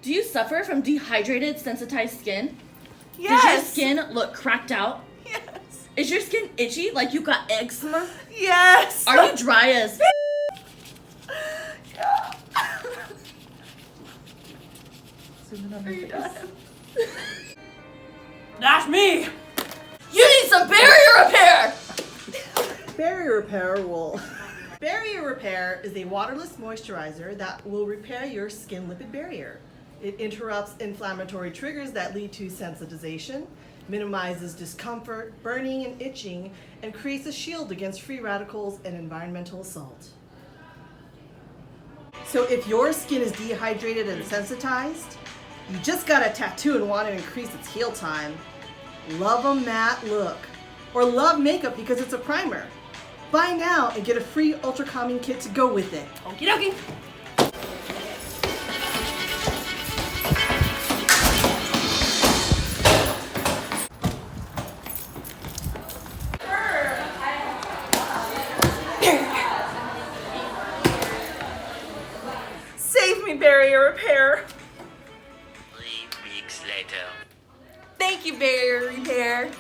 Do you suffer from dehydrated, sensitized skin? Yes. Does your skin look cracked out? Yes. Is your skin itchy like you got eczema? Yes. Are you dry as Yeah. Are you dry? That's me. You need some barrier repair! Barrier Repair is a waterless moisturizer that will repair your skin lipid barrier. It interrupts inflammatory triggers that lead to sensitization, minimizes discomfort, burning, and itching, and creates a shield against free radicals and environmental assault. So if your skin is dehydrated and sensitized, you just got a tattoo and want to increase its heal time, love a matte look, or love makeup because it's a primer. Buy now and get a free ultra calming kit to go with it. Okie dokie. Save me, Barrier Repair. 3 weeks later. Thank you, Barrier Repair.